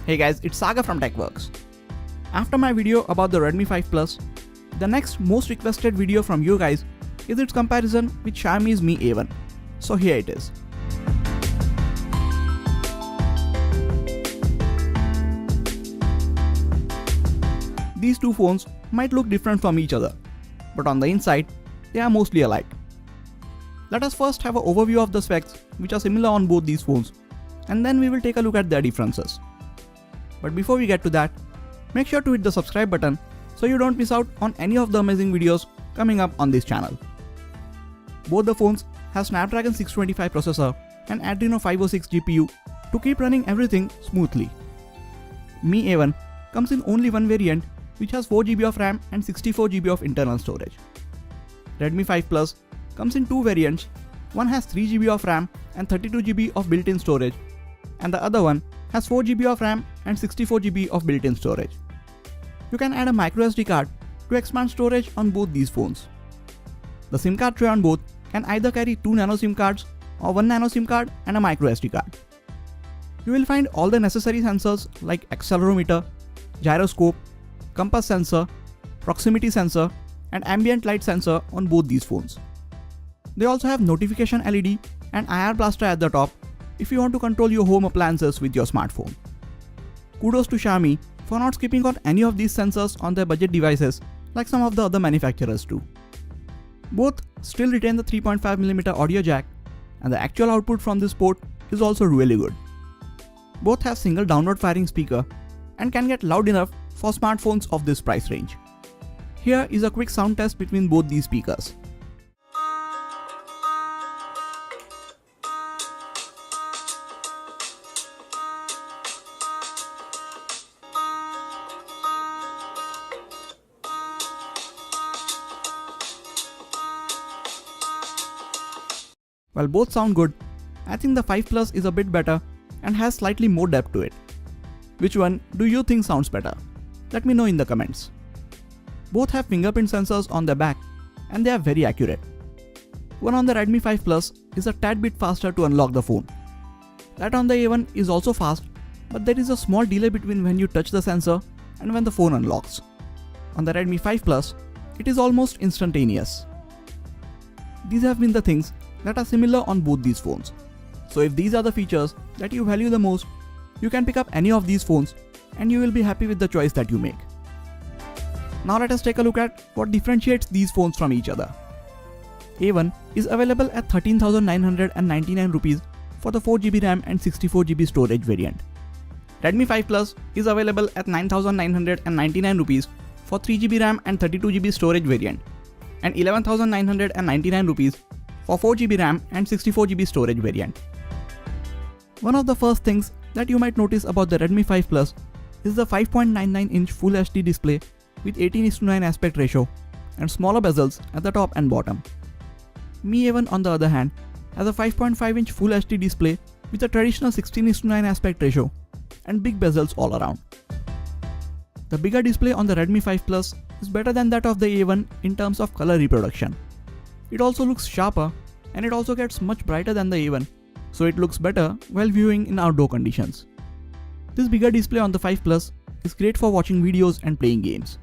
Hey guys, it's Saga from TechWorks. After my video about the Redmi 5 Plus, the next most requested video from you guys is its comparison with Xiaomi's Mi A1. So here it is. These two phones might look different from each other, but on the inside, they are mostly alike. Let us first have an overview of the specs which are similar on both these phones, and then we will take a look at their differences. But before we get to that, make sure to hit the subscribe button so you don't miss out on any of the amazing videos coming up on this channel. Both the phones have Snapdragon 625 processor and Adreno 506 GPU to keep running everything smoothly. Mi A1 comes in only one variant which has 4GB of RAM and 64GB of internal storage. Redmi 5 Plus comes in two variants. One has 3GB of RAM and 32GB of built-in storage, and the other one has 4GB of RAM and 64GB of built-in storage. You can add a microSD card to expand storage on both these phones. The SIM card tray on both can either carry 2 nano SIM cards or 1 nano SIM card and a microSD card. You will find all the necessary sensors like accelerometer, gyroscope, compass sensor, proximity sensor, and ambient light sensor on both these phones. They also have notification LED and IR blaster at the top if you want to control your home appliances with your smartphone. Kudos to Xiaomi for not skipping on any of these sensors on their budget devices like some of the other manufacturers do. Both still retain the 3.5mm audio jack, and the actual output from this port is also really good. Both have single downward firing speaker and can get loud enough for smartphones of this price range. Here is a quick sound test between both these speakers. While both sound good, I think the 5 Plus is a bit better and has slightly more depth to it. Which one do you think sounds better? Let me know in the comments. Both have fingerprint sensors on their back and they are very accurate. One on the Redmi 5 Plus is a tad bit faster to unlock the phone. That on the A1 is also fast, but there is a small delay between when you touch the sensor and when the phone unlocks. On the Redmi 5 Plus, it is almost instantaneous. These have been the things that are similar on both these phones. So if these are the features that you value the most, you can pick up any of these phones and you will be happy with the choice that you make. Now let us take a look at what differentiates these phones from each other. A1 is available at 13,999 rupees for the 4GB RAM and 64GB storage variant. Redmi 5 Plus is available at 9,999 rupees for 3GB RAM and 32GB storage variant, and 11,999 rupees for 4GB RAM and 64GB storage variant. One of the first things that you might notice about the Redmi 5 Plus is the 5.99-inch Full HD display with 18:9 aspect ratio and smaller bezels at the top and bottom. Mi A1 on the other hand has a 5.5-inch Full HD display with a traditional 16:9 aspect ratio and big bezels all around. The bigger display on the Redmi 5 Plus is better than that of the A1 in terms of color reproduction. It also looks sharper and it also gets much brighter than the A1, so it looks better while viewing in outdoor conditions. This bigger display on the 5 Plus is great for watching videos and playing games.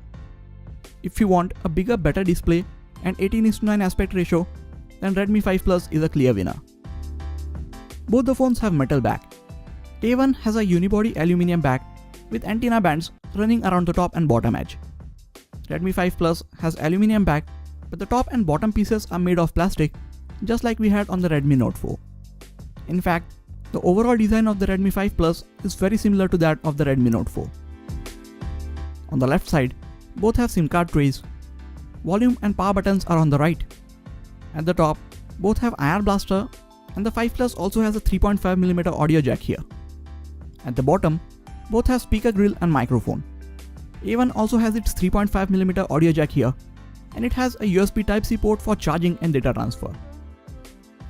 If you want a bigger, better display and 18:9 aspect ratio, then Redmi 5 Plus is a clear winner. Both the phones have metal back. A1 has a unibody aluminium back with antenna bands running around the top and bottom edge. Redmi 5 Plus has aluminium back, but the top and bottom pieces are made of plastic, just like we had on the Redmi Note 4. In fact, the overall design of the Redmi 5 Plus is very similar to that of the Redmi Note 4. On the left side, both have SIM card trays. Volume and power buttons are on the right. At the top, both have IR blaster, and the 5 Plus also has a 3.5mm audio jack here. At the bottom, both have speaker grill and microphone. A1 also has its 3.5mm audio jack here, and it has a USB Type-C port for charging and data transfer.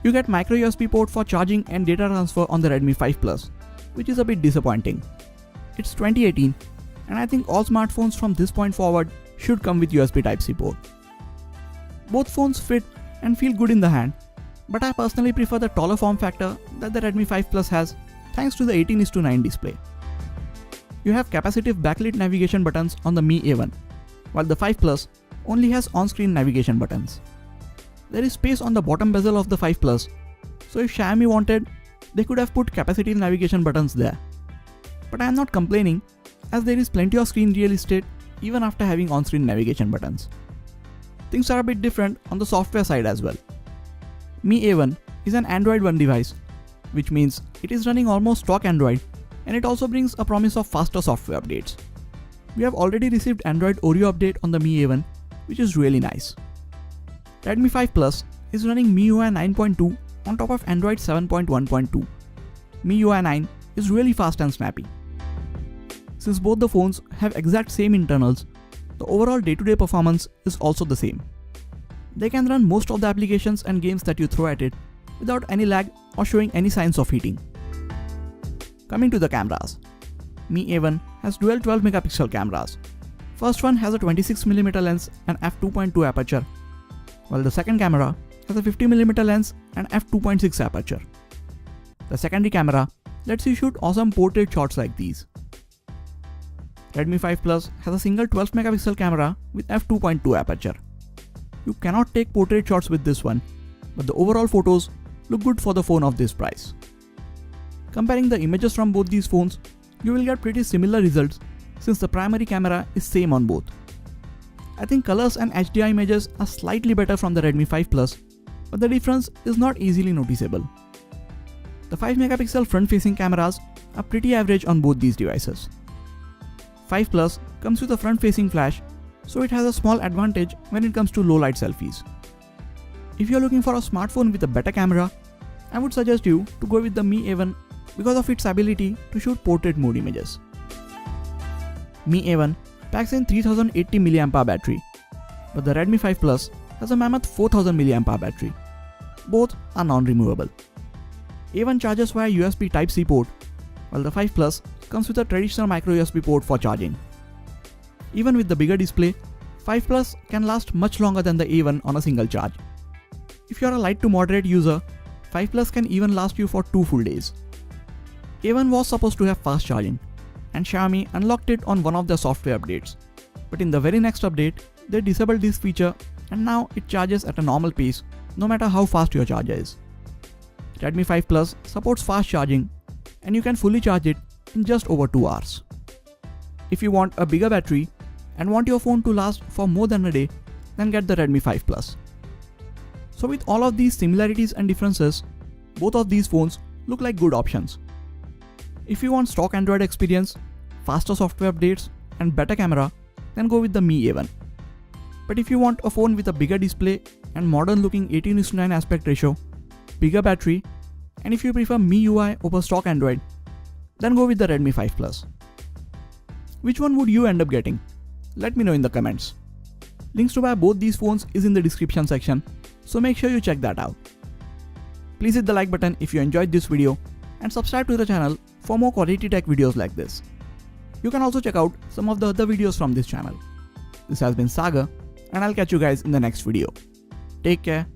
You get micro USB port for charging and data transfer on the Redmi 5 Plus, which is a bit disappointing. It's 2018, and I think all smartphones from this point forward should come with USB Type-C port. Both phones fit and feel good in the hand, but I personally prefer the taller form factor that the Redmi 5 Plus has thanks to the 18:9 display. You have capacitive backlit navigation buttons on the Mi A1, while the 5 Plus only has on-screen navigation buttons. There is space on the bottom bezel of the 5 Plus, so if Xiaomi wanted, they could have put capacitive navigation buttons there. But I am not complaining, as there is plenty of screen real estate even after having on-screen navigation buttons. Things are a bit different on the software side as well. Mi A1 is an Android One device, which means it is running almost stock Android, and it also brings a promise of faster software updates. We have already received Android Oreo update on the Mi A1, which is really nice. Redmi 5 Plus is running MIUI 9.2 on top of Android 7.1.2. MIUI 9 is really fast and snappy. Since both the phones have exact same internals, the overall day-to-day performance is also the same. They can run most of the applications and games that you throw at it without any lag or showing any signs of heating. Coming to the cameras, Mi A1 has dual 12 megapixel cameras. First one has a 26mm lens and f2.2 aperture, while the second camera has a 50mm lens and f2.6 aperture. The secondary camera lets you shoot awesome portrait shots like these. Redmi 5 Plus has a single 12 megapixel camera with f2.2 aperture. You cannot take portrait shots with this one, but the overall photos look good for the phone of this price. Comparing the images from both these phones, you will get pretty similar results since the primary camera is same on both. I think colors and HDR images are slightly better from the Redmi 5 Plus, but the difference is not easily noticeable. The 5 megapixel front-facing cameras are pretty average on both these devices. 5 Plus comes with a front-facing flash, so it has a small advantage when it comes to low-light selfies. If you are looking for a smartphone with a better camera, I would suggest you to go with the Mi A1 because of its ability to shoot portrait mode images. Mi A1 packs in 3080 mAh battery, but the Redmi 5 Plus has a mammoth 4000 mAh battery. Both are non-removable. A1 charges via USB Type-C port, while the 5 Plus comes with a traditional micro USB port for charging. Even with the bigger display, 5 Plus can last much longer than the A1 on a single charge. If you are a light to moderate user, 5 Plus can even last you for 2 full days. A1 was supposed to have fast charging, and Xiaomi unlocked it on one of their software updates. But in the very next update, they disabled this feature and now it charges at a normal pace no matter how fast your charger is. Redmi 5 Plus supports fast charging and you can fully charge it in just over 2 hours. If you want a bigger battery and want your phone to last for more than a day, then get the Redmi 5 Plus. So with all of these similarities and differences, both of these phones look like good options. If you want stock Android experience, faster software updates and better camera, then go with the Mi A1. But if you want a phone with a bigger display and modern looking 18:9 aspect ratio, bigger battery, and if you prefer MIUI over stock Android, then go with the Redmi 5 Plus. Which one would you end up getting? Let me know in the comments. Links to buy both these phones is in the description section, so make sure you check that out. Please hit the like button if you enjoyed this video and subscribe to the channel for more quality tech videos like this. You can also check out some of the other videos from this channel. This has been Sagar, and I'll catch you guys in the next video. Take care.